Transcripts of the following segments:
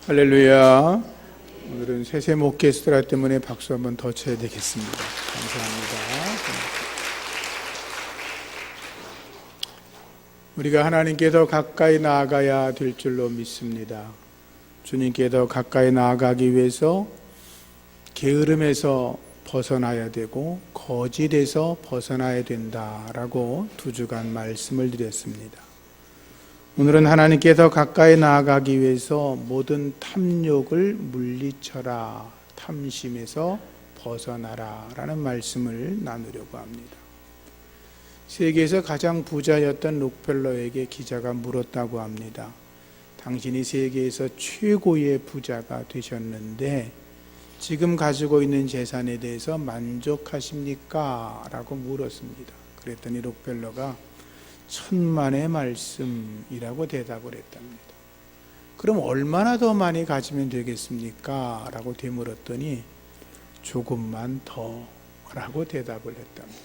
할렐루야. 오늘은 세셈 오케스트라 때문에 박수 한번 더 쳐야 되겠습니다. 감사합니다. 우리가 하나님께 더 가까이 나아가야 될 줄로 믿습니다. 주님께 더 가까이 나아가기 위해서 게으름에서 벗어나야 되고 거짓에서 벗어나야 된다라고 두 주간 말씀을 드렸습니다. 오늘은 하나님께 더 가까이 나아가기 위해서 모든 탐욕을 물리쳐라, 탐심에서 벗어나라 라는 말씀을 나누려고 합니다. 세계에서 가장 부자였던 록펠러에게 기자가 물었다고 합니다. 당신이 세계에서 최고의 부자가 되셨는데 지금 가지고 있는 재산에 대해서 만족하십니까? 라고 물었습니다. 그랬더니 록펠러가 천만의 말씀이라고 대답을 했답니다. 그럼 얼마나 더 많이 가지면 되겠습니까? 라고 되물었더니 조금만 더 라고 대답을 했답니다.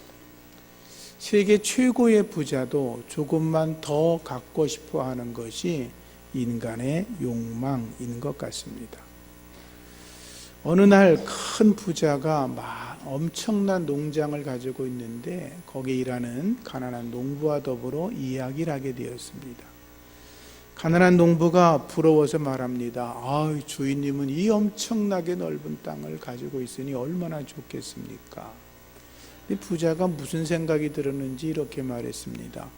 세계 최고의 부자도 조금만 더 갖고 싶어 하는 것이 인간의 욕망인 것 같습니다. 어느 날 큰 부자가 엄청난 농장을 가지고 있는데 거기에 일하는 가난한 농부와 더불어 이야기를 하게 되었습니다. 가난한 농부가 부러워서 말합니다. 주인님은 이 엄청나게 넓은 땅을 가지고 있으니 얼마나 좋겠습니까? 근데 부자가 무슨 생각이 들었는지 이렇게 말했습니다.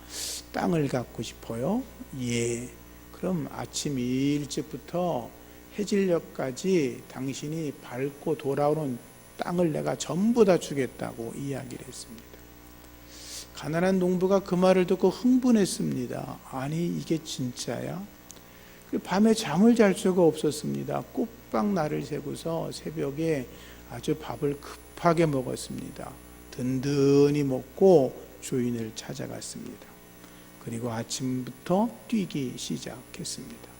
땅을 갖고 싶어요? 예. 그럼 아침 일찍부터 해질녘까지 당신이 밟고 돌아오는 땅을 내가 전부 다 주겠다고 이야기를 했습니다. 가난한 농부가 그 말을 듣고 흥분했습니다. 아니 이게 진짜야? 밤에 잠을 잘 수가 없었습니다. 꼬박 날을 새고서 새벽에 아주 밥을 급하게 먹었습니다. 든든히 먹고 주인을 찾아갔습니다. 그리고 아침부터 뛰기 시작했습니다.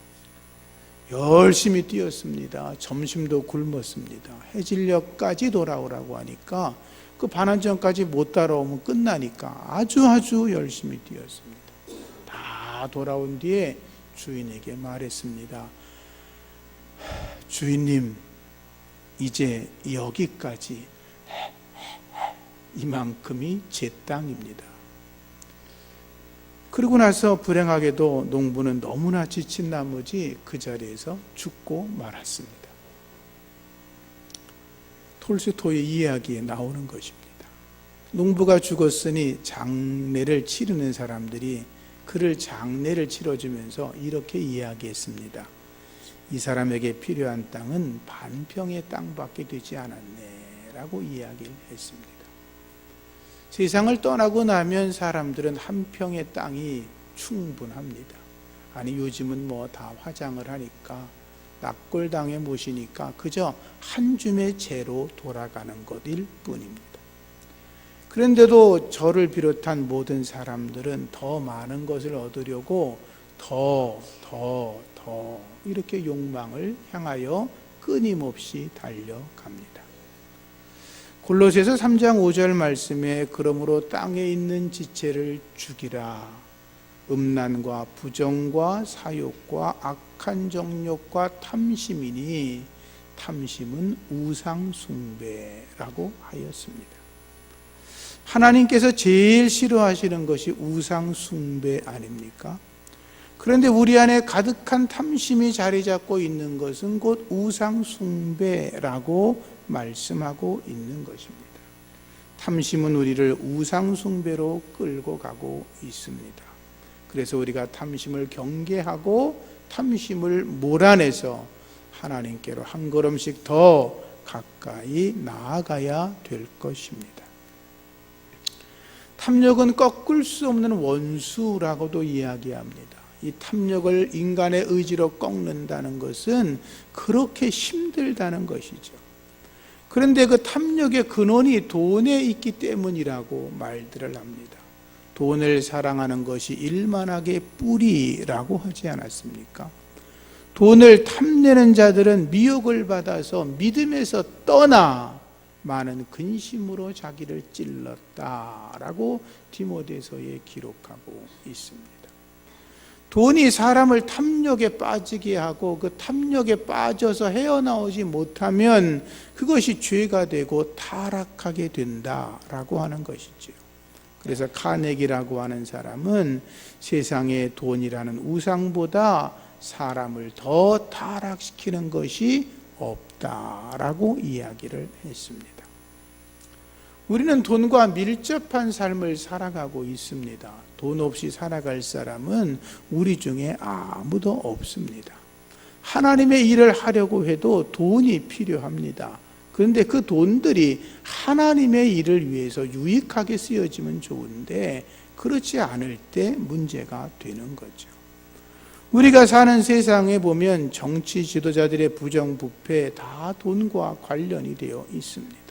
열심히 뛰었습니다. 점심도 굶었습니다. 해질녘까지 돌아오라고 하니까 그 반환점까지 못 따라오면 끝나니까 아주 열심히 뛰었습니다. 다 돌아온 뒤에 주인에게 말했습니다. 주인님, 이제 여기까지 이만큼이 제 땅입니다. 그러고 나서 불행하게도 농부는 너무나 지친 나머지 그 자리에서 죽고 말았습니다. 톨스토이의 이야기에 나오는 것입니다. 농부가 죽었으니 장례를 치르는 사람들이 그를 장례를 치러주면서 이렇게 이야기했습니다. 이 사람에게 필요한 땅은 반평의 땅밖에 되지 않았네 라고 이야기를 했습니다. 세상을 떠나고 나면 사람들은 한 평의 땅이 충분합니다. 아니 요즘은 다 화장을 하니까 납골당에 모시니까 그저 한 줌의 재로 돌아가는 것일 뿐입니다. 그런데도 저를 비롯한 모든 사람들은 더 많은 것을 얻으려고 더 이렇게 욕망을 향하여 끊임없이 달려갑니다. 골로새서 3장 5절 말씀에 그러므로 땅에 있는 지체를 죽이라. 음란과 부정과 사욕과 악한 정욕과 탐심이니 탐심은 우상 숭배라고 하였습니다. 하나님께서 제일 싫어하시는 것이 우상 숭배 아닙니까? 그런데 우리 안에 가득한 탐심이 자리 잡고 있는 것은 곧 우상 숭배라고 말씀하고 있는 것입니다. 탐심은 우리를 우상 숭배로 끌고 가고 있습니다. 그래서 우리가 탐심을 경계하고 탐심을 몰아내서 하나님께로 한 걸음씩 더 가까이 나아가야 될 것입니다. 탐욕은 꺾을 수 없는 원수라고도 이야기합니다. 이 탐욕을 인간의 의지로 꺾는다는 것은 그렇게 힘들다는 것이죠. 그런데 그 탐욕의 근원이 돈에 있기 때문이라고 말들을 합니다. 돈을 사랑하는 것이 일만하게 뿌리라고 하지 않았습니까? 돈을 탐내는 자들은 미혹을 받아서 믿음에서 떠나 많은 근심으로 자기를 찔렀다라고 디모데서에 기록하고 있습니다. 돈이 사람을 탐욕에 빠지게 하고 그 탐욕에 빠져서 헤어나오지 못하면 그것이 죄가 되고 타락하게 된다라고 하는 것이죠. 그래서 카네기라고 하는 사람은 세상의 돈이라는 우상보다 사람을 더 타락시키는 것이 없다라고 이야기를 했습니다. 우리는 돈과 밀접한 삶을 살아가고 있습니다. 돈 없이 살아갈 사람은 우리 중에 아무도 없습니다. 하나님의 일을 하려고 해도 돈이 필요합니다. 그런데 그 돈들이 하나님의 일을 위해서 유익하게 쓰여지면 좋은데 그렇지 않을 때 문제가 되는 거죠. 우리가 사는 세상에 보면 정치 지도자들의 부정부패 다 돈과 관련이 되어 있습니다.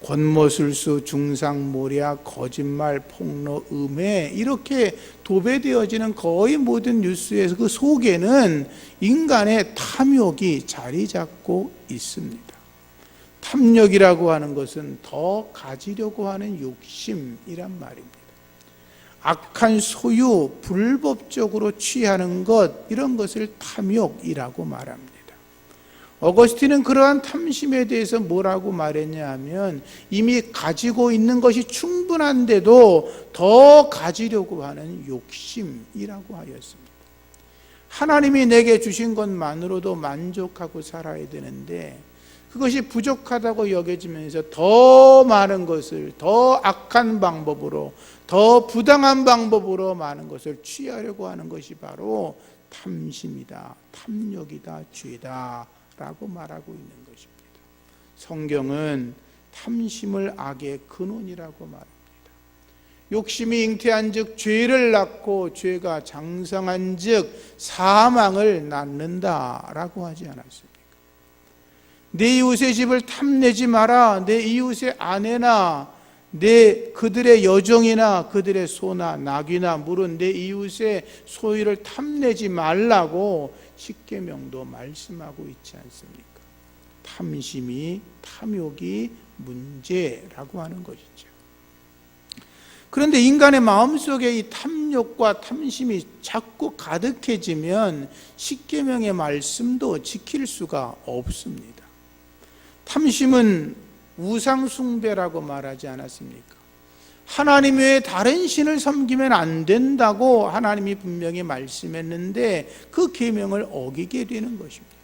권모술수, 중상모략, 거짓말, 폭로, 음해 이렇게 도배되어지는 거의 모든 뉴스에서 그 속에는 인간의 탐욕이 자리 잡고 있습니다. 탐욕이라고 하는 것은 더 가지려고 하는 욕심이란 말입니다. 악한 소유, 불법적으로 취하는 것 이런 것을 탐욕이라고 말합니다. 어거스틴은 그러한 탐심에 대해서 뭐라고 말했냐 하면 이미 가지고 있는 것이 충분한데도 더 가지려고 하는 욕심이라고 하였습니다. 하나님이 내게 주신 것만으로도 만족하고 살아야 되는데 그것이 부족하다고 여겨지면서 더 많은 것을 더 악한 방법으로 더 부당한 방법으로 많은 것을 취하려고 하는 것이 바로 탐심이다, 탐욕이다, 죄다 라고 말하고 있는 것입니다. 성경은 탐심을 악의 근원이라고 말합니다. 욕심이 잉태한 즉 죄를 낳고 죄가 장성한 즉 사망을 낳는다라고 하지 않았습니까? 내 이웃의 집을 탐내지 마라. 내 이웃의 아내나 그들의 여종이나 그들의 소나 낙이나 물은 내 이웃의 소유를 탐내지 말라고 십계명도 말씀하고 있지 않습니까? 탐심이, 탐욕이 문제라고 하는 것이죠. 그런데 인간의 마음속에 이 탐욕과 탐심이 자꾸 가득해지면 십계명의 말씀도 지킬 수가 없습니다. 탐심은 우상숭배라고 말하지 않았습니까? 하나님 외에 다른 신을 섬기면 안 된다고 하나님이 분명히 말씀했는데 그 계명을 어기게 되는 것입니다.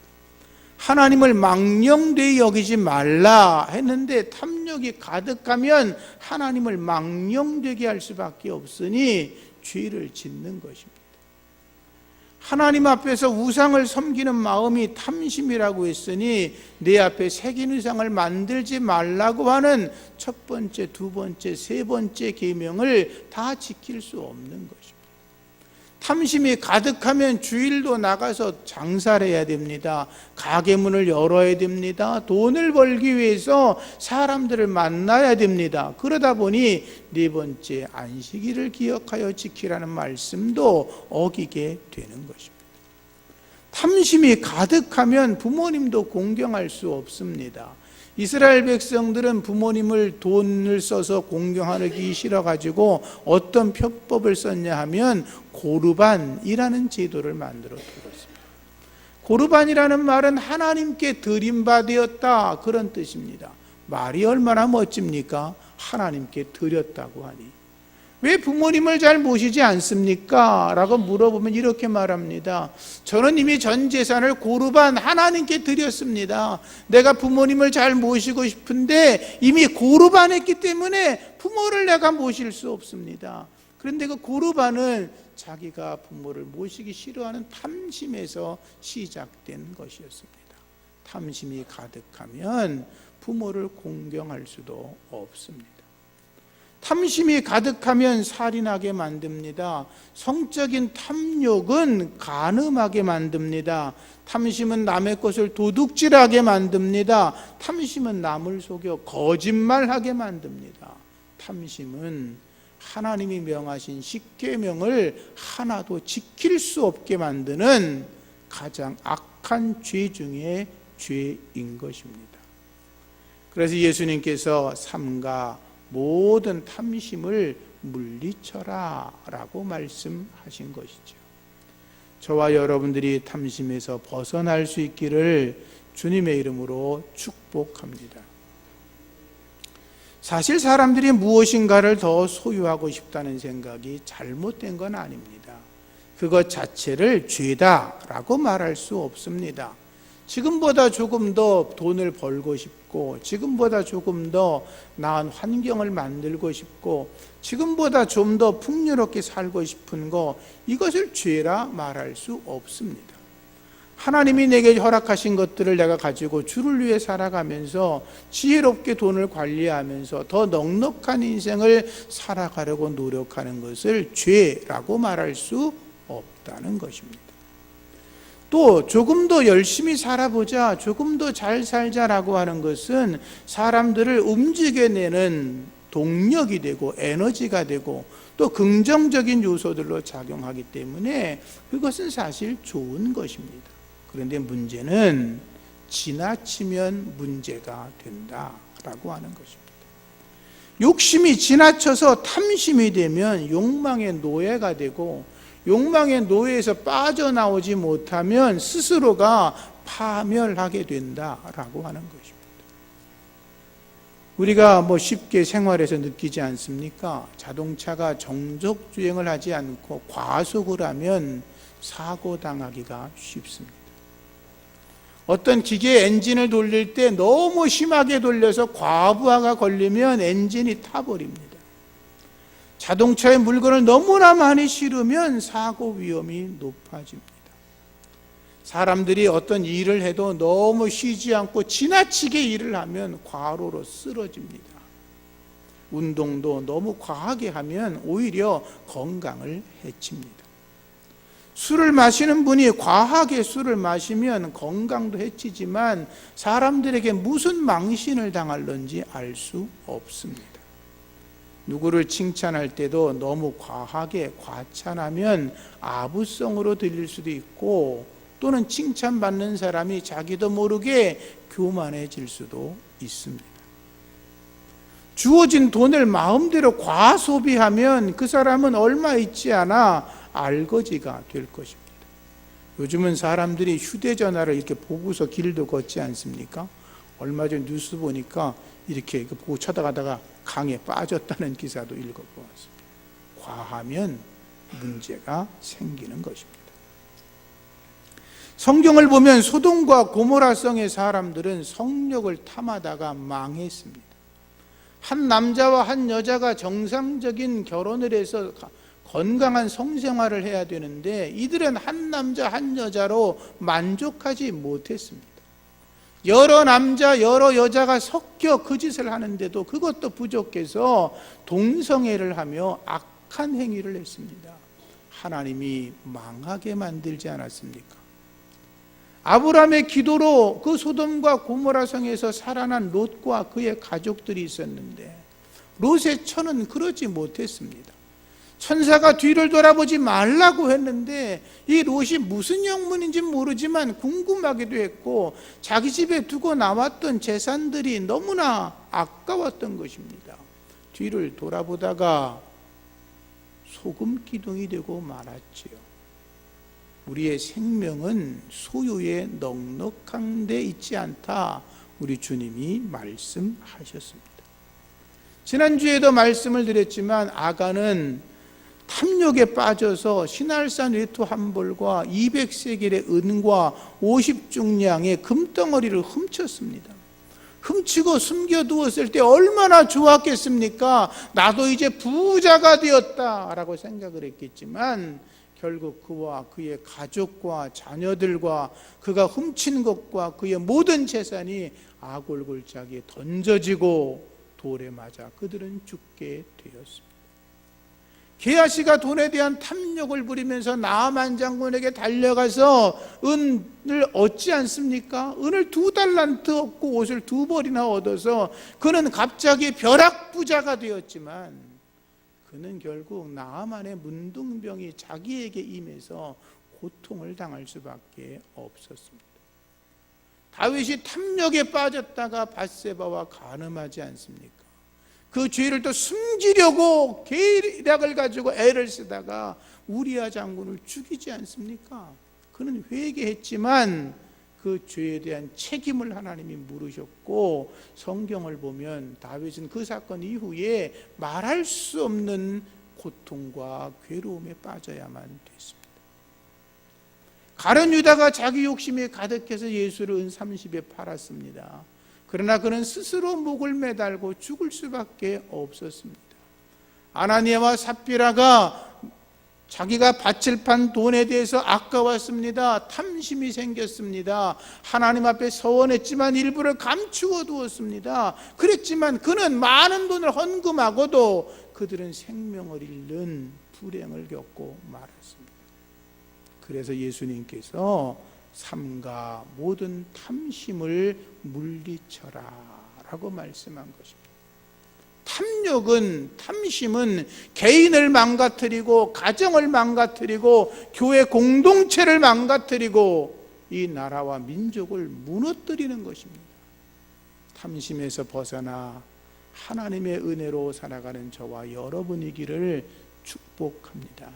하나님을 망령되이 여기지 말라 했는데 탐욕이 가득하면 하나님을 망령되게 할 수밖에 없으니 죄를 짓는 것입니다. 하나님 앞에서 우상을 섬기는 마음이 탐심이라고 했으니 내 앞에 새긴 우상을 만들지 말라고 하는 첫 번째, 두 번째, 세 번째 계명을 다 지킬 수 없는 것입니다. 탐심이 가득하면 주일도 나가서 장사를 해야 됩니다. 가게 문을 열어야 됩니다. 돈을 벌기 위해서 사람들을 만나야 됩니다. 그러다 보니 네 번째 안식일을 기억하여 지키라는 말씀도 어기게 되는 것입니다. 탐심이 가득하면 부모님도 공경할 수 없습니다. 이스라엘 백성들은 부모님을 돈을 써서 공경하기 싫어가지고 어떤 편법을 썼냐 하면 고르반이라는 제도를 만들어 두었습니다. 고르반이라는 말은 하나님께 드림받았다 그런 뜻입니다. 말이 얼마나 멋집니까? 하나님께 드렸다고 하니 왜 부모님을 잘 모시지 않습니까? 라고 물어보면 이렇게 말합니다. 저는 이미 전 재산을 고르반 하나님께 드렸습니다. 내가 부모님을 잘 모시고 싶은데 이미 고르반했기 때문에 부모를 내가 모실 수 없습니다. 그런데 그 고르반은 자기가 부모를 모시기 싫어하는 탐심에서 시작된 것이었습니다. 탐심이 가득하면 부모를 공경할 수도 없습니다. 탐심이 가득하면 살인하게 만듭니다. 성적인 탐욕은 간음하게 만듭니다. 탐심은 남의 것을 도둑질하게 만듭니다. 탐심은 남을 속여 거짓말하게 만듭니다. 탐심은 하나님이 명하신 십계명을 하나도 지킬 수 없게 만드는 가장 악한 죄 중에 죄인 것입니다. 그래서 예수님께서 삼가 모든 탐심을 물리쳐라 라고 말씀하신 것이죠. 저와 여러분들이 탐심에서 벗어날 수 있기를 주님의 이름으로 축복합니다. 사실 사람들이 무엇인가를 더 소유하고 싶다는 생각이 잘못된 건 아닙니다. 그것 자체를 죄다라고 말할 수 없습니다. 지금보다 조금 더 돈을 벌고 싶고, 지금보다 조금 더 나은 환경을 만들고 싶고, 지금보다 좀 더 풍요롭게 살고 싶은 거, 이것을 죄라 말할 수 없습니다. 하나님이 내게 허락하신 것들을 내가 가지고 주를 위해 살아가면서 지혜롭게 돈을 관리하면서 더 넉넉한 인생을 살아가려고 노력하는 것을 죄라고 말할 수 없다는 것입니다. 또 조금 더 열심히 살아보자, 조금 더 잘 살자라고 하는 것은 사람들을 움직여내는 동력이 되고 에너지가 되고 또 긍정적인 요소들로 작용하기 때문에 그것은 사실 좋은 것입니다. 그런데 문제는 지나치면 문제가 된다라고 하는 것입니다. 욕심이 지나쳐서 탐심이 되면 욕망의 노예가 되고, 욕망의 노예에서 빠져나오지 못하면 스스로가 파멸하게 된다라고 하는 것입니다. 우리가 쉽게 생활에서 느끼지 않습니까? 자동차가 정속 주행을 하지 않고 과속을 하면 사고 당하기가 쉽습니다. 어떤 기계 엔진을 돌릴 때 너무 심하게 돌려서 과부하가 걸리면 엔진이 타버립니다. 자동차에 물건을 너무나 많이 실으면 사고 위험이 높아집니다. 사람들이 어떤 일을 해도 너무 쉬지 않고 지나치게 일을 하면 과로로 쓰러집니다. 운동도 너무 과하게 하면 오히려 건강을 해칩니다. 술을 마시는 분이 과하게 술을 마시면 건강도 해치지만 사람들에게 무슨 망신을 당할는지 알 수 없습니다. 누구를 칭찬할 때도 너무 과하게 과찬하면 아부성으로 들릴 수도 있고, 또는 칭찬받는 사람이 자기도 모르게 교만해질 수도 있습니다. 주어진 돈을 마음대로 과소비하면 그 사람은 얼마 있지 않아 알거지가 될 것입니다. 요즘은 사람들이 휴대전화를 이렇게 보고서 길도 걷지 않습니까? 얼마 전 뉴스 보니까 이렇게 보고 쳐다가다가 강에 빠졌다는 기사도 읽어보았습니다. 과하면 문제가 생기는 것입니다. 성경을 보면 소돔과 고모라성의 사람들은 성욕을 탐하다가 망했습니다. 한 남자와 한 여자가 정상적인 결혼을 해서 건강한 성생활을 해야 되는데 이들은 한 남자 한 여자로 만족하지 못했습니다. 여러 남자 여러 여자가 섞여 그 짓을 하는데도 그것도 부족해서 동성애를 하며 악한 행위를 했습니다. 하나님이 망하게 만들지 않았습니까? 아브라함의 기도로 그 소돔과 고모라 성에서 살아난 롯과 그의 가족들이 있었는데 롯의 처는 그러지 못했습니다. 천사가 뒤를 돌아보지 말라고 했는데 이 롯이 무슨 영문인지 모르지만 궁금하기도 했고 자기 집에 두고 나왔던 재산들이 너무나 아까웠던 것입니다. 뒤를 돌아보다가 소금 기둥이 되고 말았지요. 우리의 생명은 소유에 넉넉한 데 있지 않다, 우리 주님이 말씀하셨습니다. 지난주에도 말씀을 드렸지만 아간은 탐욕에 빠져서 신할산 외투 한 벌과 200세겔의 은과 50중량의 금덩어리를 훔쳤습니다. 훔치고 숨겨두었을 때 얼마나 좋았겠습니까? 나도 이제 부자가 되었다라고 생각을 했겠지만 결국 그와 그의 가족과 자녀들과 그가 훔친 것과 그의 모든 재산이 아골골짜기에 던져지고 돌에 맞아 그들은 죽게 되었습니다. 게하시가 돈에 대한 탐욕을 부리면서 나아만 장군에게 달려가서 은을 얻지 않습니까? 은을 2달란트 얻고 옷을 2벌이나 얻어서 그는 갑자기 벼락부자가 되었지만 그는 결국 나아만의 문둥병이 자기에게 임해서 고통을 당할 수밖에 없었습니다. 다윗이 탐욕에 빠졌다가 밧세바와 간음하지 않습니까? 그 죄를 또 숨기려고 계략을 가지고 애를 쓰다가 우리아 장군을 죽이지 않습니까? 그는 회개했지만 그 죄에 대한 책임을 하나님이 물으셨고, 성경을 보면 다윗은 그 사건 이후에 말할 수 없는 고통과 괴로움에 빠져야만 됐습니다. 가룟 유다가 자기 욕심에 가득해서 예수를 은 30에 팔았습니다. 그러나 그는 스스로 목을 매달고 죽을 수밖에 없었습니다. 아나니아와 삽비라가 자기가 밭을 판 돈에 대해서 아까웠습니다. 탐심이 생겼습니다. 하나님 앞에 서원했지만 일부를 감추어 두었습니다. 그랬지만 그는 많은 돈을 헌금하고도 그들은 생명을 잃는 불행을 겪고 말았습니다. 그래서 예수님께서 삼가 모든 탐심을 물리쳐라 라고 말씀한 것입니다. 탐심은 개인을 망가뜨리고 가정을 망가뜨리고 교회 공동체를 망가뜨리고 이 나라와 민족을 무너뜨리는 것입니다. 탐심에서 벗어나 하나님의 은혜로 살아가는 저와 여러분이기를 축복합니다.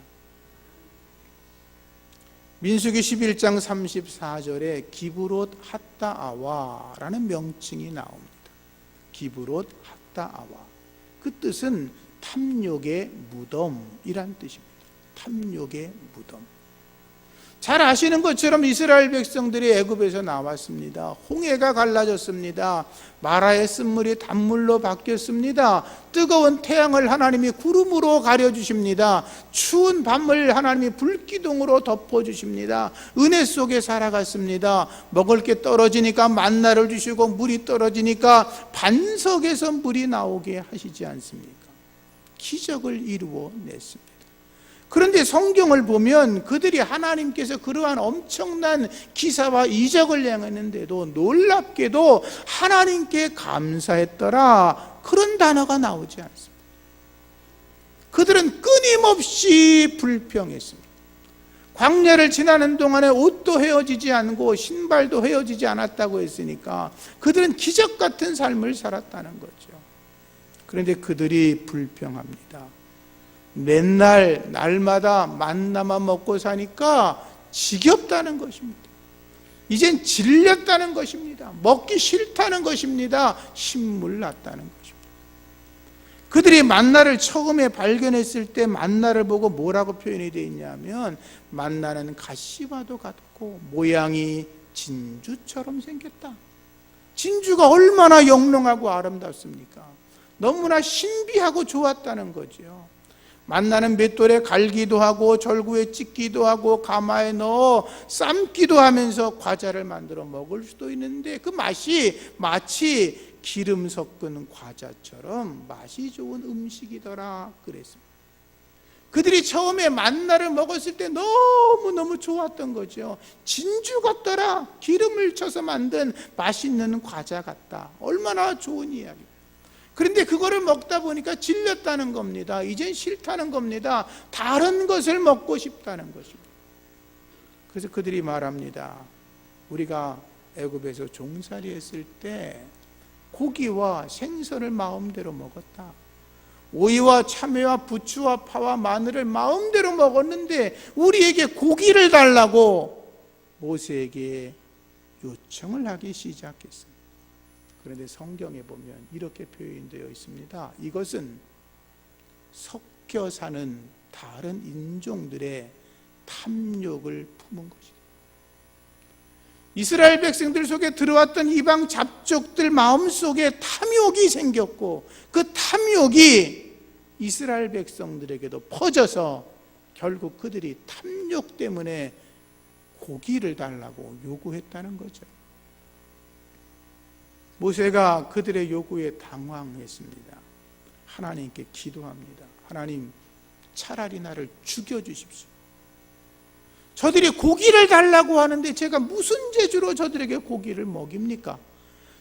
민수기 11장 34절에 기브롯 핫다아와라는 명칭이 나옵니다. 기브롯 핫다아와. 그 뜻은 탐욕의 무덤이란 뜻입니다. 탐욕의 무덤. 잘 아시는 것처럼 이스라엘 백성들이 애굽에서 나왔습니다. 홍해가 갈라졌습니다. 마라의 쓴물이 단물로 바뀌었습니다. 뜨거운 태양을 하나님이 구름으로 가려주십니다. 추운 밤을 하나님이 불기둥으로 덮어주십니다. 은혜 속에 살아갔습니다. 먹을 게 떨어지니까 만나를 주시고, 물이 떨어지니까 반석에서 물이 나오게 하시지 않습니까? 기적을 이루어냈습니다. 그런데 성경을 보면 그들이 하나님께서 그러한 엄청난 기사와 이적을 행했는데도 놀랍게도 하나님께 감사했더라, 그런 단어가 나오지 않습니다. 그들은 끊임없이 불평했습니다. 광야를 지나는 동안에 옷도 헤어지지 않고 신발도 헤어지지 않았다고 했으니까 그들은 기적 같은 삶을 살았다는 거죠. 그런데 그들이 불평합니다. 맨날 날마다 만나만 먹고 사니까 지겹다는 것입니다. 이젠 질렸다는 것입니다. 먹기 싫다는 것입니다. 신물 났다는 것입니다. 그들이 만나를 처음에 발견했을 때 만나를 보고 뭐라고 표현이 되어 있냐면, 만나는 가시와도 같고 모양이 진주처럼 생겼다. 진주가 얼마나 영롱하고 아름답습니까? 너무나 신비하고 좋았다는 거죠. 만나는 맷돌에 갈기도 하고 절구에 찢기도 하고 가마에 넣어 삶기도 하면서 과자를 만들어 먹을 수도 있는데 그 맛이 마치 기름 섞은 과자처럼 맛이 좋은 음식이더라 그랬습니다. 그들이 처음에 만나를 먹었을 때 너무너무 좋았던 거죠. 진주 같더라. 기름을 쳐서 만든 맛있는 과자 같다. 얼마나 좋은 이야기. 그런데 그거를 먹다 보니까 질렸다는 겁니다. 이젠 싫다는 겁니다. 다른 것을 먹고 싶다는 것입니다. 그래서 그들이 말합니다. 우리가 애굽에서 종살이 했을 때 고기와 생선을 마음대로 먹었다. 오이와 참외와 부추와 파와 마늘을 마음대로 먹었는데 우리에게 고기를 달라고 모세에게 요청을 하기 시작했습니다. 그런데 성경에 보면 이렇게 표현되어 있습니다. 이것은 섞여 사는 다른 인종들의 탐욕을 품은 것이다. 이스라엘 백성들 속에 들어왔던 이방 잡족들 마음속에 탐욕이 생겼고, 그 탐욕이 이스라엘 백성들에게도 퍼져서 결국 그들이 탐욕 때문에 고기를 달라고 요구했다는 거죠. 모세가 그들의 요구에 당황했습니다. 하나님께 기도합니다. 하나님, 차라리 나를 죽여주십시오. 저들이 고기를 달라고 하는데 제가 무슨 재주로 저들에게 고기를 먹입니까?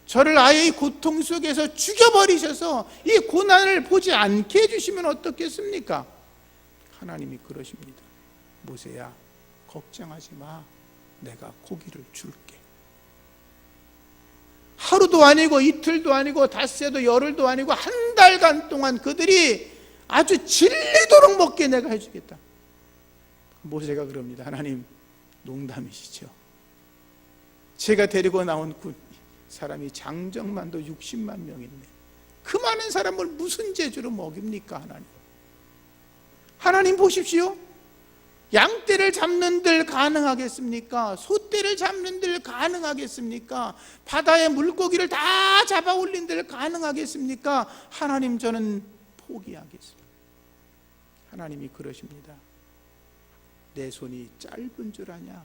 저를 아예 이 고통 속에서 죽여버리셔서 이 고난을 보지 않게 해주시면 어떻겠습니까? 하나님이 그러십니다. 모세야, 걱정하지 마. 내가 고기를 줄게. 하루도 하루도 아니고 이틀도 아니고 닷새도 열흘도 아니고 한 달간 동안 그들이 아주 질리도록 먹게 내가 해주겠다. 모세가 그럽니다. 하나님, 농담이시죠? 제가 데리고 나온 사람이 장정만도 60만 명인데 그 많은 사람을 무슨 재주로 먹입니까? 하나님 보십시오. 양떼를 잡는들 가능하겠습니까? 소떼를 잡는들 가능하겠습니까? 바다의 물고기를 다 잡아 올린들 가능하겠습니까? 하나님, 저는 포기하겠습니다. 하나님이 그러십니다. 내 손이 짧은 줄 아냐?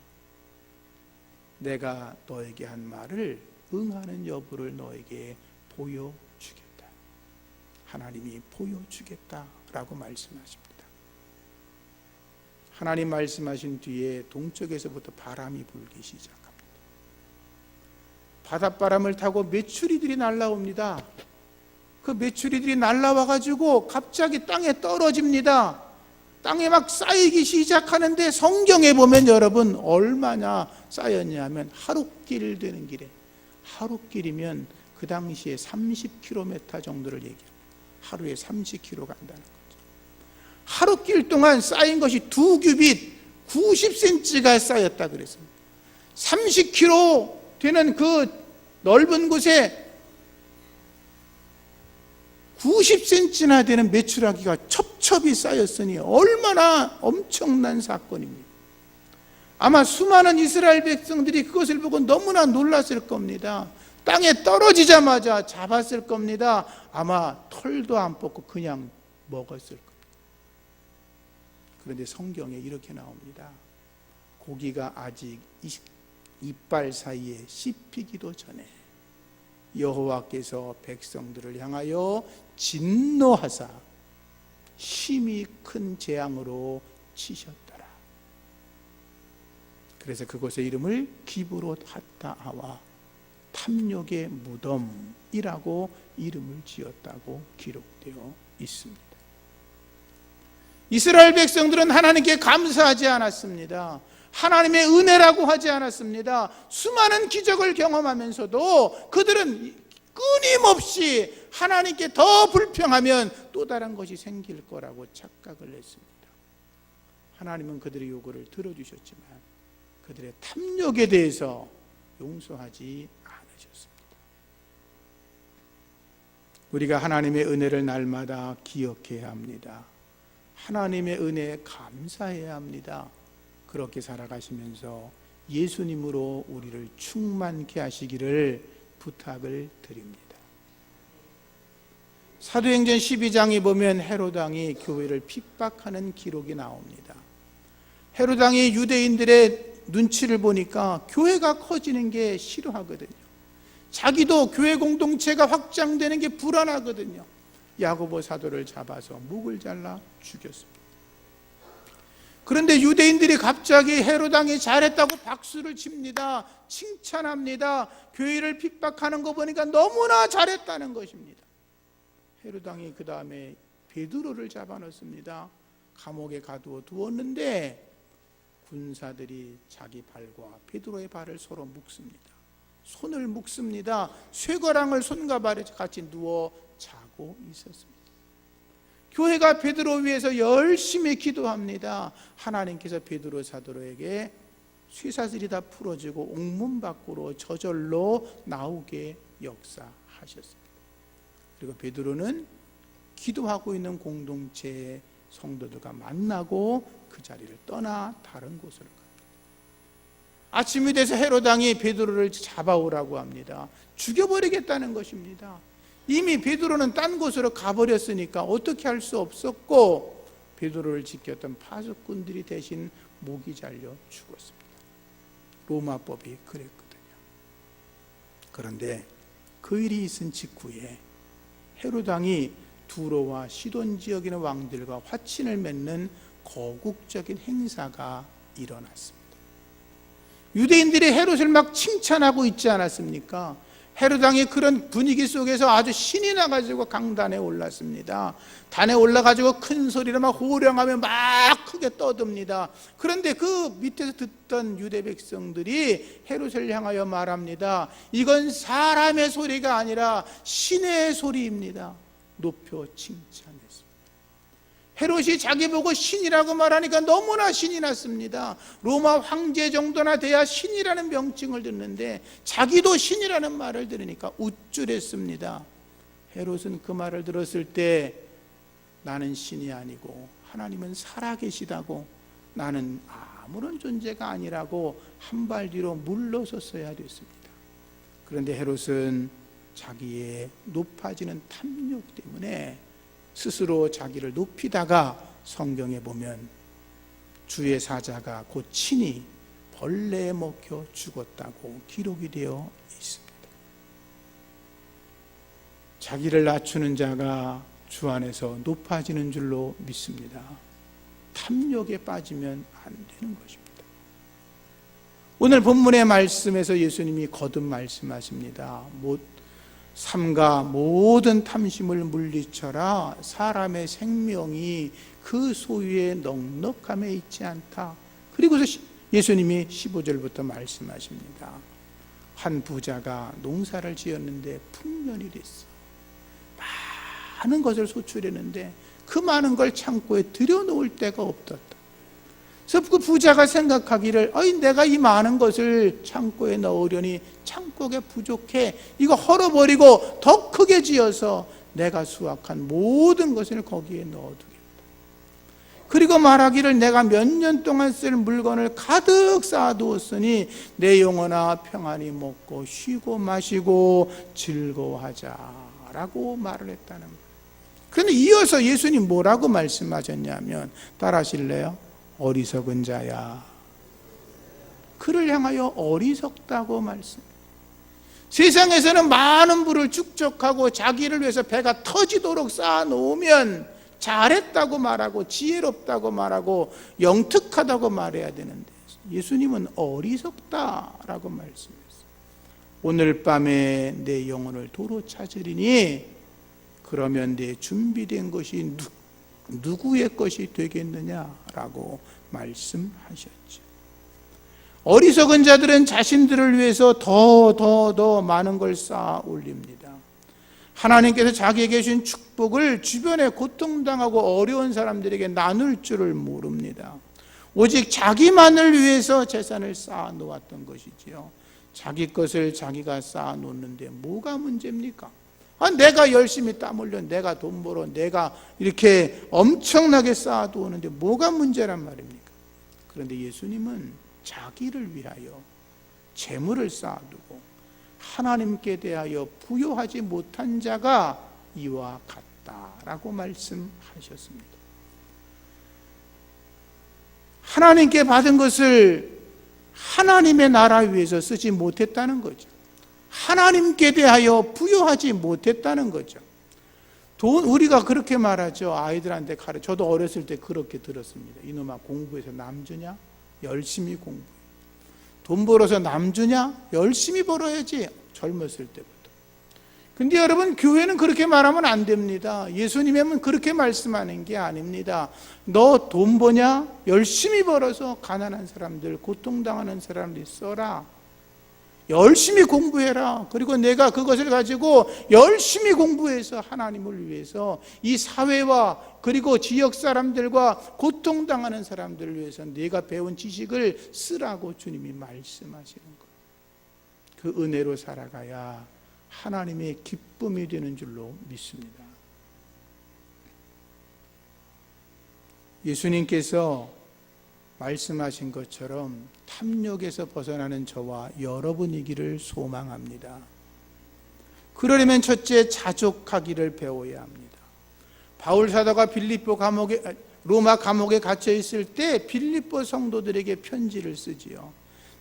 내가 너에게 한 말을 응하는 여부를 너에게 보여주겠다. 하나님이 보여주겠다라고 말씀하십니다. 하나님 말씀하신 뒤에 동쪽에서부터 바람이 불기 시작합니다. 바닷바람을 타고 메추리들이 날아옵니다. 그 메추리들이 날아와 가지고 갑자기 땅에 떨어집니다. 땅에 막 쌓이기 시작하는데 성경에 보면 여러분 얼마나 쌓였냐 하면 하루길 되는 길에, 하루길이면 그 당시에 30km 정도를 얘기합니다. 하루에 30km 간다는 거죠. 하루길 동안 쌓인 것이 2규빗 90cm가 쌓였다 그랬습니다. 30km 되는 그 넓은 곳에 90cm나 되는 메추라기가 첩첩이 쌓였으니 얼마나 엄청난 사건입니다. 아마 수많은 이스라엘 백성들이 그것을 보고 너무나 놀랐을 겁니다. 땅에 떨어지자마자 잡았을 겁니다. 아마 털도 안 뽑고 그냥 먹었을 겁니다. 그런데 성경에 이렇게 나옵니다. 고기가 아직 이빨 사이에 씹히기도 전에 여호와께서 백성들을 향하여 진노하사 심히 큰 재앙으로 치셨더라. 그래서 그곳의 이름을 기브롯 핫다하와 탐욕의 무덤이라고 이름을 지었다고 기록되어 있습니다. 이스라엘 백성들은 하나님께 감사하지 않았습니다. 하나님의 은혜라고 하지 않았습니다. 수많은 기적을 경험하면서도 그들은 끊임없이 하나님께 더 불평하면 또 다른 것이 생길 거라고 착각을 했습니다. 하나님은 그들의 요구를 들어주셨지만 그들의 탐욕에 대해서 용서하지 않으셨습니다. 우리가 하나님의 은혜를 날마다 기억해야 합니다. 하나님의 은혜에 감사해야 합니다. 그렇게 살아가시면서 예수님으로 우리를 충만케 하시기를 부탁을 드립니다. 사도행전 12장에 보면 헤롯 왕이 교회를 핍박하는 기록이 나옵니다. 헤롯 왕이 유대인들의 눈치를 보니까 교회가 커지는 게 싫어하거든요. 자기도 교회 공동체가 확장되는 게 불안하거든요. 야고보 사도를 잡아서 목을 잘라 죽였습니다. 그런데 유대인들이 갑자기 헤롯 왕이 잘했다고 박수를 칩니다. 칭찬합니다. 교회를 핍박하는 거 보니까 너무나 잘했다는 것입니다. 헤롯 왕이 그 다음에 베드로를 잡아넣습니다. 감옥에 가두어 두었는데 군사들이 자기 발과 베드로의 발을 서로 묶습니다. 손을 묶습니다. 쇠거랑을 손과 발에 같이 누워 자고 있었습니다. 교회가 베드로 위해서 열심히 기도합니다. 하나님께서 베드로 사도에게 쇠사슬이 다 풀어지고 옥문 밖으로 저절로 나오게 역사하셨습니다. 그리고 베드로는 기도하고 있는 공동체의 성도들과 만나고 그 자리를 떠나 다른 곳으로 갑니다. 아침이 돼서 헤롯 왕이 베드로를 잡아오라고 합니다. 죽여버리겠다는 것입니다. 이미 베드로는 딴 곳으로 가버렸으니까 어떻게 할 수 없었고 베드로를 지켰던 파수꾼들이 대신 목이 잘려 죽었습니다. 로마법이 그랬거든요. 그런데 그 일이 있은 직후에 헤롯 왕이 두로와 시돈 지역에 있는 왕들과 화친을 맺는 거국적인 행사가 일어났습니다. 유대인들이 헤롯을 막 칭찬하고 있지 않았습니까? 헤롯 왕이 그런 분위기 속에서 아주 신이 나가지고 강단에 올랐습니다. 단에 올라가지고 큰 소리로 막 호령하며 막 크게 떠듭니다. 그런데 그 밑에서 듣던 유대 백성들이 헤롯을 향하여 말합니다. 이건 사람의 소리가 아니라 신의 소리입니다. 높여 칭찬했습니다. 헤롯이 자기 보고 신이라고 말하니까 너무나 신이 났습니다. 로마 황제 정도나 돼야 신이라는 명칭을 듣는데 자기도 신이라는 말을 들으니까 우쭐했습니다. 헤롯은 그 말을 들었을 때 나는 신이 아니고 하나님은 살아계시다고, 나는 아무런 존재가 아니라고 한 발 뒤로 물러섰어야 됐습니다. 그런데 헤롯은 자기의 높아지는 탐욕 때문에 스스로 자기를 높이다가 성경에 보면 주의 사자가 곧 친히 벌레에 먹혀 죽었다고 기록이 되어 있습니다. 자기를 낮추는 자가 주 안에서 높아지는 줄로 믿습니다. 탐욕에 빠지면 안 되는 것입니다. 오늘 본문의 말씀에서 예수님이 거듭 말씀하십니다. 삼가 모든 탐심을 물리쳐라. 사람의 생명이 그 소유의 넉넉함에 있지 않다. 그리고서 예수님이 15절부터 말씀하십니다. 한 부자가 농사를 지었는데 풍년이 됐어. 많은 것을 소출했는데 그 많은 걸 창고에 들여놓을 데가 없었다. 그래서 그 부자가 생각하기를 내가 이 많은 것을 창고에 넣으려니 창고가 부족해. 이거 헐어버리고 더 크게 지어서 내가 수확한 모든 것을 거기에 넣어두겠다. 그리고 말하기를 내가 몇 년 동안 쓸 물건을 가득 쌓아두었으니 내 영혼아 평안히 먹고 쉬고 마시고 즐거워하자라고 말을 했다는 거예요. 그런데 이어서 예수님 뭐라고 말씀하셨냐면, 따라하실래요? 어리석은 자야. 그를 향하여 어리석다고 말씀. 세상에서는 많은 부를 축적하고 자기를 위해서 배가 터지도록 쌓아놓으면 잘했다고 말하고 지혜롭다고 말하고 영특하다고 말해야 되는데, 예수님은 어리석다라고 말씀했어요. 오늘 밤에 내 영혼을 도로 찾으리니 그러면 내 준비된 것이 누구의 것이 되겠느냐라고 말씀하셨죠. 어리석은 자들은 자신들을 위해서 더 많은 걸 쌓아 올립니다. 하나님께서 자기에게 주신 축복을 주변에 고통당하고 어려운 사람들에게 나눌 줄을 모릅니다. 오직 자기만을 위해서 재산을 쌓아 놓았던 것이지요. 자기 것을 자기가 쌓아 놓는데 뭐가 문제입니까? 내가 열심히 땀 흘려, 내가 돈 벌어, 내가 이렇게 엄청나게 쌓아두었는데 뭐가 문제란 말입니까? 그런데 예수님은 자기를 위하여 재물을 쌓아두고 하나님께 대하여 부요하지 못한 자가 이와 같다라고 말씀하셨습니다. 하나님께 받은 것을 하나님의 나라 위해서 쓰지 못했다는 거죠. 하나님께 대하여 부여하지 못했다는 거죠. 우리가 그렇게 말하죠. 아이들한테 저도 어렸을 때 그렇게 들었습니다. 이놈아, 공부해서 남 주냐? 열심히 공부해. 돈 벌어서 남 주냐? 열심히 벌어야지. 젊었을 때부터. 근데 여러분, 교회는 그렇게 말하면 안 됩니다. 예수님은 그렇게 말씀하는 게 아닙니다. 너 돈 버냐? 열심히 벌어서 가난한 사람들, 고통당하는 사람들 써라. 열심히 공부해라. 그리고 내가 그것을 가지고 열심히 공부해서 하나님을 위해서 이 사회와 그리고 지역 사람들과 고통당하는 사람들을 위해서 내가 배운 지식을 쓰라고 주님이 말씀하시는 거예요. 그 은혜로 살아가야 하나님의 기쁨이 되는 줄로 믿습니다. 예수님께서 말씀하신 것처럼 탐욕에서 벗어나는 저와 여러분이기를 소망합니다. 그러려면 첫째, 자족하기를 배워야 합니다. 바울 사도가 로마 감옥에 갇혀 있을 때 빌립보 성도들에게 편지를 쓰지요.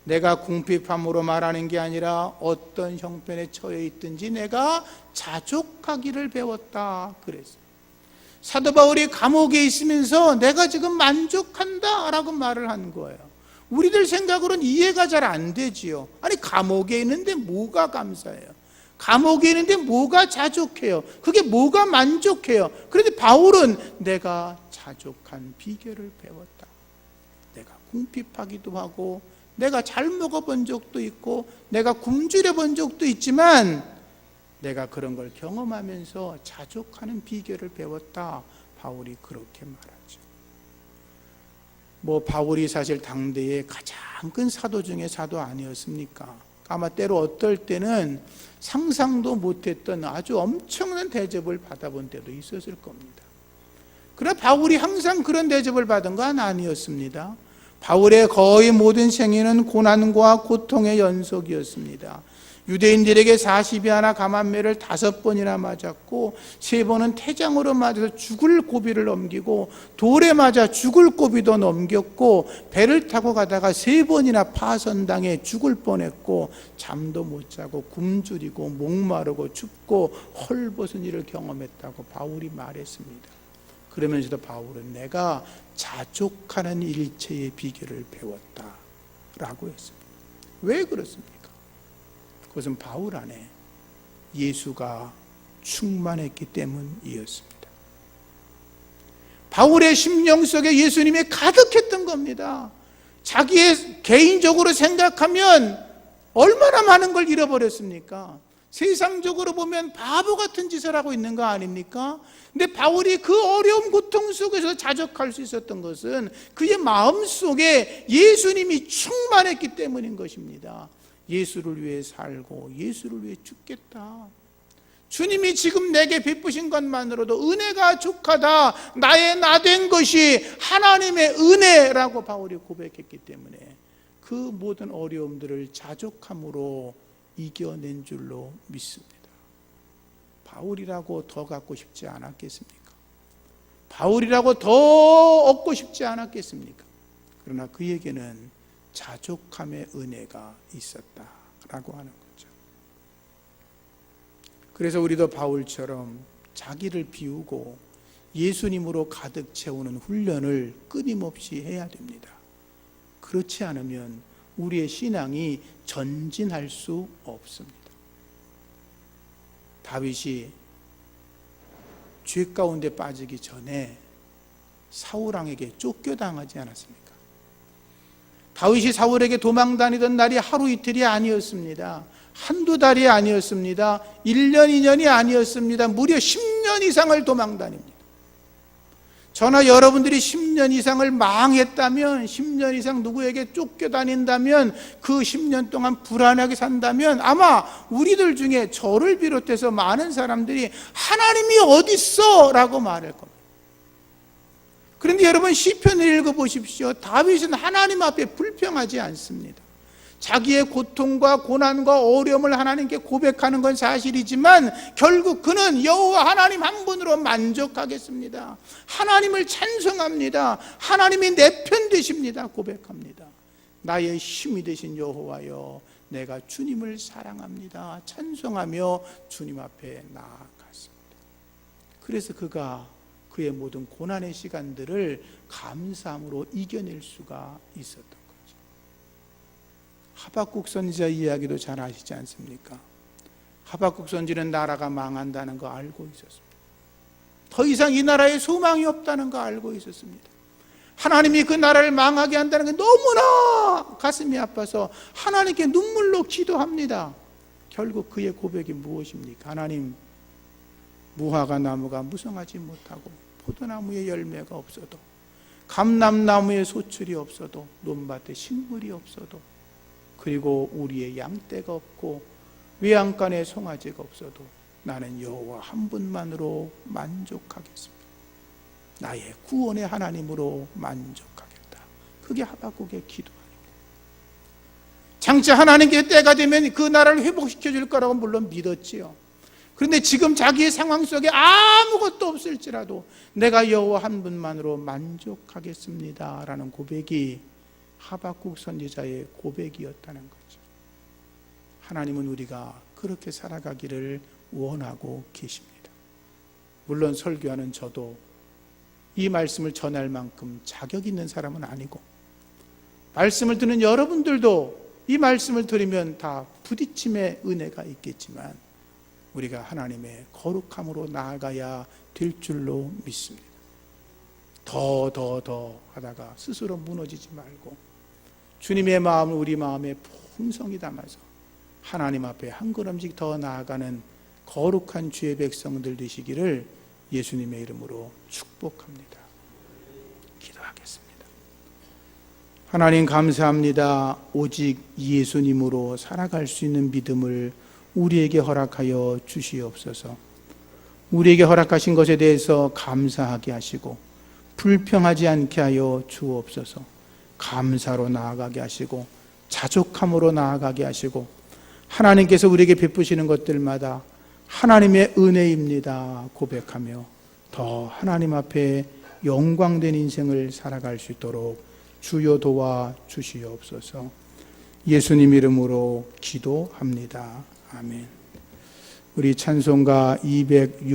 내가 궁핍함으로 말하는 게 아니라 어떤 형편에 처해 있든지 내가 자족하기를 배웠다 그랬어요. 사도 바울이 감옥에 있으면서 내가 지금 만족한다 라고 말을 한 거예요. 우리들 생각으로는 이해가 잘 안 되지요. 아니, 감옥에 있는데 뭐가 감사해요? 감옥에 있는데 뭐가 자족해요? 그게 뭐가 만족해요? 그런데 바울은 내가 자족한 비결을 배웠다. 내가 궁핍하기도 하고 내가 잘 먹어본 적도 있고 내가 굶주려 본 적도 있지만 내가 그런 걸 경험하면서 자족하는 비결을 배웠다. 바울이 그렇게 말하죠. 바울이 사실 당대의 가장 큰 사도 중에 사도 아니었습니까? 아마 때로 어떨 때는 상상도 못했던 아주 엄청난 대접을 받아본 때도 있었을 겁니다. 그러나 바울이 항상 그런 대접을 받은 건 아니었습니다. 바울의 거의 모든 생애는 고난과 고통의 연속이었습니다. 유대인들에게 40이 하나 감한매를 5번이나 맞았고 3번은 태장으로 맞아서 죽을 고비를 넘기고 돌에 맞아 죽을 고비도 넘겼고 배를 타고 가다가 3번이나 파선당해 죽을 뻔했고 잠도 못 자고 굶주리고 목마르고 춥고 헐벗은 일을 경험했다고 바울이 말했습니다. 그러면서도 바울은 내가 자족하는 일체의 비결을 배웠다라고 했습니다. 왜 그렇습니까? 그것은 바울 안에 예수가 충만했기 때문이었습니다. 바울의 심령 속에 예수님이 가득했던 겁니다. 자기의 개인적으로 생각하면 얼마나 많은 걸 잃어버렸습니까? 세상적으로 보면 바보 같은 짓을 하고 있는 거 아닙니까? 근데 바울이 그 어려움 고통 속에서 자족할 수 있었던 것은 그의 마음 속에 예수님이 충만했기 때문인 것입니다. 예수를 위해 살고 예수를 위해 죽겠다. 주님이 지금 내게 베푸신 것만으로도 은혜가 족하다. 나의 나 된 것이 하나님의 은혜라고 바울이 고백했기 때문에 그 모든 어려움들을 자족함으로 이겨낸 줄로 믿습니다. 바울이라고 더 갖고 싶지 않았겠습니까? 바울이라고 더 얻고 싶지 않았겠습니까? 그러나 그에게는 자족함의 은혜가 있었다라고 하는 거죠. 그래서 우리도 바울처럼 자기를 비우고 예수님으로 가득 채우는 훈련을 끊임없이 해야 됩니다. 그렇지 않으면 우리의 신앙이 전진할 수 없습니다. 다윗이 죄 가운데 빠지기 전에 사울왕에게 쫓겨당하지 않았습니까? 다윗이 사울에게 도망다니던 날이 하루 이틀이 아니었습니다. 한두 달이 아니었습니다. 1년, 2년이 아니었습니다. 무려 10년 이상을 도망다닙니다. 저나 여러분들이 10년 이상을 망했다면, 10년 이상 누구에게 쫓겨다닌다면, 그 10년 동안 불안하게 산다면 아마 우리들 중에 저를 비롯해서 많은 사람들이 하나님이 어디 있어? 라고 말할 겁니다. 그런데 여러분 시편을 읽어보십시오. 다윗은 하나님 앞에 불평하지 않습니다. 자기의 고통과 고난과 어려움을 하나님께 고백하는 건 사실이지만 결국 그는 여호와 하나님 한 분으로 만족하겠습니다. 하나님을 찬송합니다. 하나님이 내 편 되십니다. 고백합니다. 나의 힘이 되신 여호와여, 내가 주님을 사랑합니다. 찬송하며 주님 앞에 나아갔습니다. 그래서 그가 그의 모든 고난의 시간들을 감사함으로 이겨낼 수가 있었던 거죠. 하박국 선지자 이야기도 잘 아시지 않습니까? 하박국 선지는 나라가 망한다는 거 알고 있었습니다. 더 이상 이 나라에 소망이 없다는 거 알고 있었습니다. 하나님이 그 나라를 망하게 한다는 게 너무나 가슴이 아파서 하나님께 눈물로 기도합니다. 결국 그의 고백이 무엇입니까? 하나님, 무화과 나무가 무성하지 못하고 포도나무에 열매가 없어도 감람나무에 소출이 없어도 논밭에 식물이 없어도 그리고 우리의 양떼가 없고 외양간에 송아지가 없어도 나는 여호와 한 분만으로 만족하겠습니다. 나의 구원의 하나님으로 만족하겠다. 그게 하박국의 기도 아닙니다. 장차 하나님께 때가 되면 그 나라를 회복시켜 줄 거라고 물론 믿었지요. 그런데 지금 자기의 상황 속에 아무것도 없을지라도 내가 여호와 한 분만으로 만족하겠습니다 라는 고백이 하박국 선지자의 고백이었다는 거죠. 하나님은 우리가 그렇게 살아가기를 원하고 계십니다. 물론 설교하는 저도 이 말씀을 전할 만큼 자격 있는 사람은 아니고, 말씀을 듣는 여러분들도 이 말씀을 들으면 다 부딪힘의 은혜가 있겠지만 우리가 하나님의 거룩함으로 나아가야 될 줄로 믿습니다. 더 하다가 스스로 무너지지 말고 주님의 마음을 우리 마음에 풍성히 담아서 하나님 앞에 한 걸음씩 더 나아가는 거룩한 주의 백성들 되시기를 예수님의 이름으로 축복합니다. 기도하겠습니다. 하나님 감사합니다. 오직 예수님으로 살아갈 수 있는 믿음을 우리에게 허락하여 주시옵소서. 우리에게 허락하신 것에 대해서 감사하게 하시고 불평하지 않게 하여 주옵소서. 감사로 나아가게 하시고 자족함으로 나아가게 하시고 하나님께서 우리에게 베푸시는 것들마다 하나님의 은혜입니다 고백하며 더 하나님 앞에 영광된 인생을 살아갈 수 있도록 주여 도와 주시옵소서. 예수님 이름으로 기도합니다. 아멘. 우리 찬송가 206